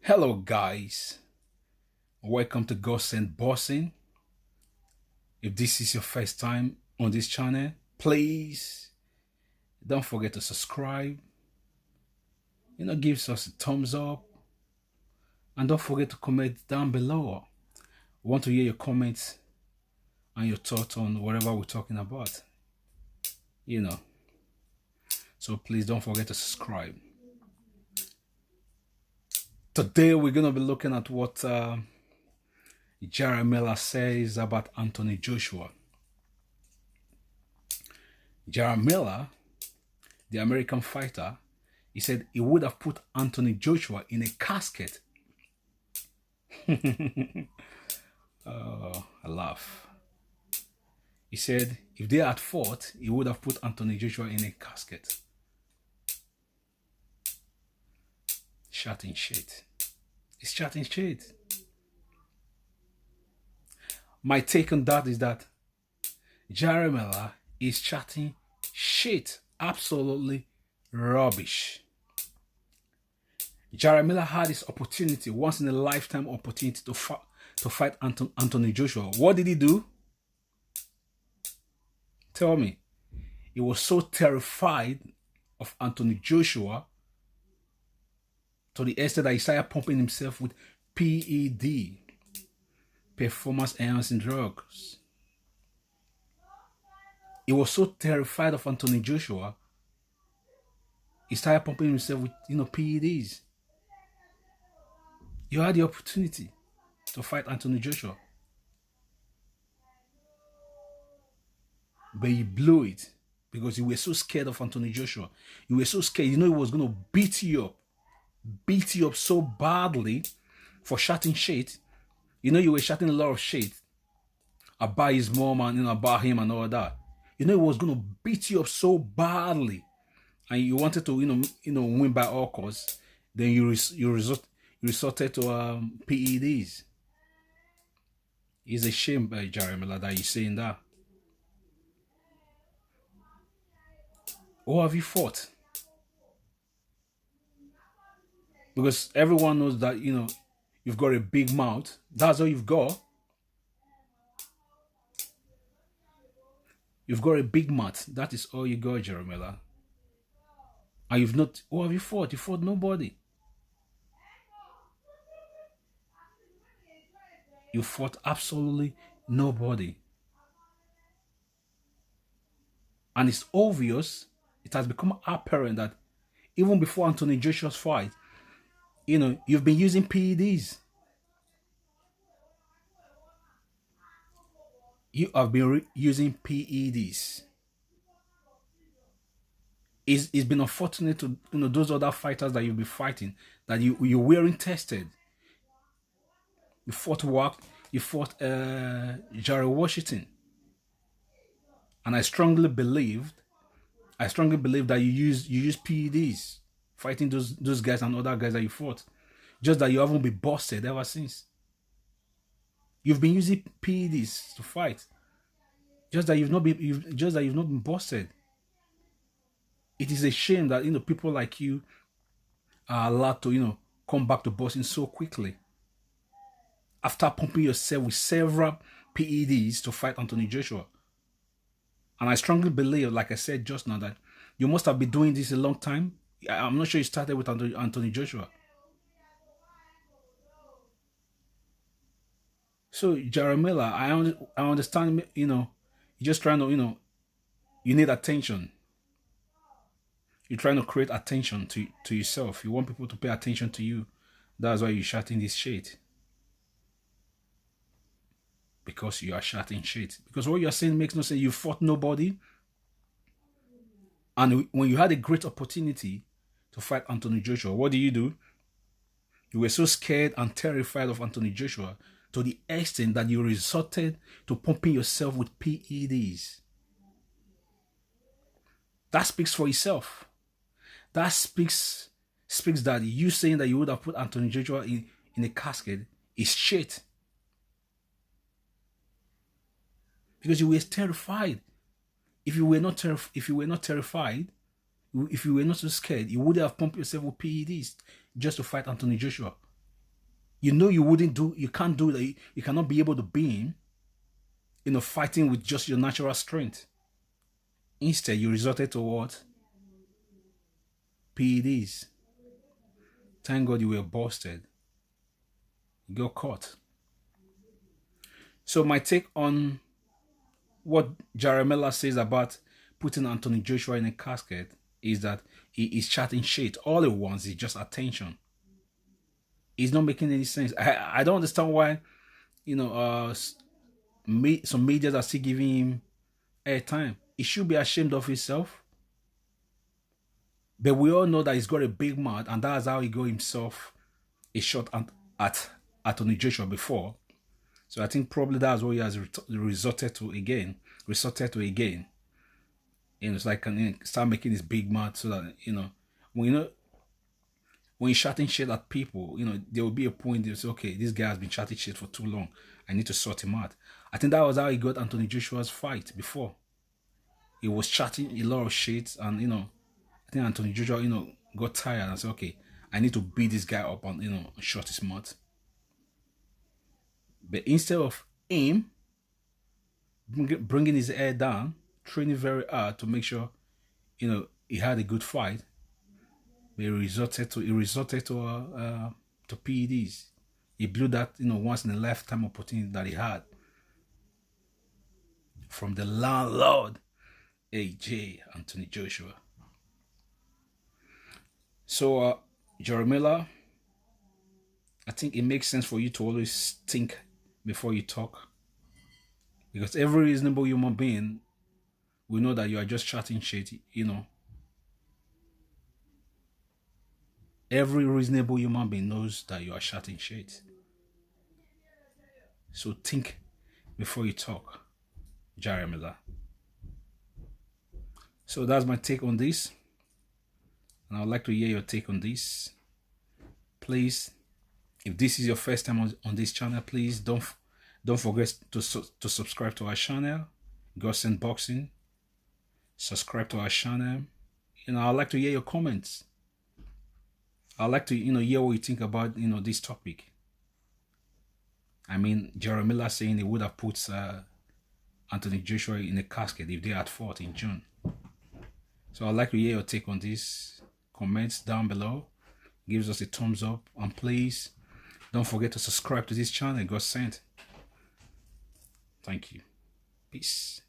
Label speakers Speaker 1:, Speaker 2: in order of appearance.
Speaker 1: Hello guys, welcome to Ghost and Bossing. If this is your first time on this channel, please don't forget to subscribe. Give us a thumbs up and don't forget to comment down below. We want to hear your comments and your thoughts on whatever we're talking about. So please don't forget to subscribe. Today we're gonna be looking at what Jarrel Miller says about Anthony Joshua. Jarrel Miller, the American fighter, he said he would have put Anthony Joshua in a casket. Oh, I laugh. He said if they had fought, he would have put Anthony Joshua in a casket. Chatting shit. It's chatting shit. My take on that is that Jarrel Miller is chatting shit. Absolutely rubbish. Jarrel Miller had his opportunity, once in a lifetime opportunity to fight Anthony Joshua. What did he do? Tell me. He was so terrified of Anthony Joshua to the extent that he started pumping himself with PED, performance enhancing drugs. He was so terrified of Anthony Joshua, he started pumping himself with, PEDs. You had the opportunity to fight Anthony Joshua, but you blew it because you were so scared of Anthony Joshua. You were so scared. He was going to beat you up so badly for shouting shit. You were shouting a lot of shit about his mom and about him and all that. He was going to beat you up so badly, and you wanted to win by all costs. Then you resorted to PEDs. It's a shame, Jarrel Miller, that you're saying that. Who have you fought? Because everyone knows that you've got a big mouth. That's all you've got. You've got a big mouth. That is all you got, Jarrel Miller. And you've not. Who have you fought? You fought nobody. You fought absolutely nobody. And it's obvious, it has become apparent that even before Anthony Joshua's fight, you've been using PEDs. You have been using PEDs. It's been unfortunate to those other fighters that you'll be fighting that you weren't tested. You fought Jarrell Washington, and I strongly believe that you use PEDs fighting those guys and other guys that you fought. Just that you haven't been busted ever since. You've been using PEDs to fight. Just that you've not been busted. It is a shame that people like you are allowed to come back to boxing so quickly after pumping yourself with several PEDs to fight Anthony Joshua. And I strongly believe, like I said just now, that you must have been doing this a long time. I'm not sure you started with Anthony Joshua. So Jarrel Miller, I understand, you're just trying to, you need attention. You're trying to create attention to yourself. You want people to pay attention to you. That's why you're shouting this shit. Because you are shouting shit. Because what you're saying makes no sense. You fought nobody. And when you had a great opportunity to fight Anthony Joshua, what do? You were so scared and terrified of Anthony Joshua to the extent that you resorted to pumping yourself with PEDs. That speaks for itself. That speaks that you saying that you would have put Anthony Joshua in a casket is shit. Because you were terrified. If you were not terrified, if you were not so scared, you would have pumped yourself with PEDs just to fight Anthony Joshua. You know you wouldn't do, you can't do that. You cannot be able to beam, fighting with just your natural strength. Instead, you resorted to what? PEDs. Thank God you were busted. You got caught. So my take on what Jarrel Miller says about putting Anthony Joshua in a casket is that he is chatting shit. All he wants is just attention. It's not making any sense. I don't understand why, some media are still giving him airtime. He should be ashamed of himself. But we all know that he's got a big mouth, and that's how he got himself a shot at Anthony Joshua before. So I think probably that's what he has resorted to again. It's like start making his big mouth so that when you're chatting shit at people, there will be a point you say, okay, this guy has been chatting shit for too long. I need to sort him out. I think that was how he got Anthony Joshua's fight before. He was chatting a lot of shit, and I think Anthony Joshua, got tired and said, okay, I need to beat this guy up and shut his mouth. But instead of him bringing his head down, training very hard to make sure, he had a good fight, but he resorted to PEDs. He blew that, once in a lifetime opportunity that he had from the landlord, AJ Anthony Joshua. So, Jarrel Miller, I think it makes sense for you to always think before you talk. Because every reasonable human being will know that you are just chatting shit, Every reasonable human being knows that you are chatting shit. So think before you talk, Jarrel Miller. So that's my take on this. And I'd like to hear your take on this. Please, if this is your first time on this channel, please don't forget to subscribe to our channel, Godsend Boxing. Subscribe to our channel. I'd like to hear your comments. I'd like to hear what you think about this topic. I mean, Jarrel Miller saying he would have put Anthony Joshua in a casket if they had fought in June. So I'd like to hear your take on this. Comments down below. Gives us a thumbs up. And please don't forget to subscribe to this channel. God sent. Thank you. Peace.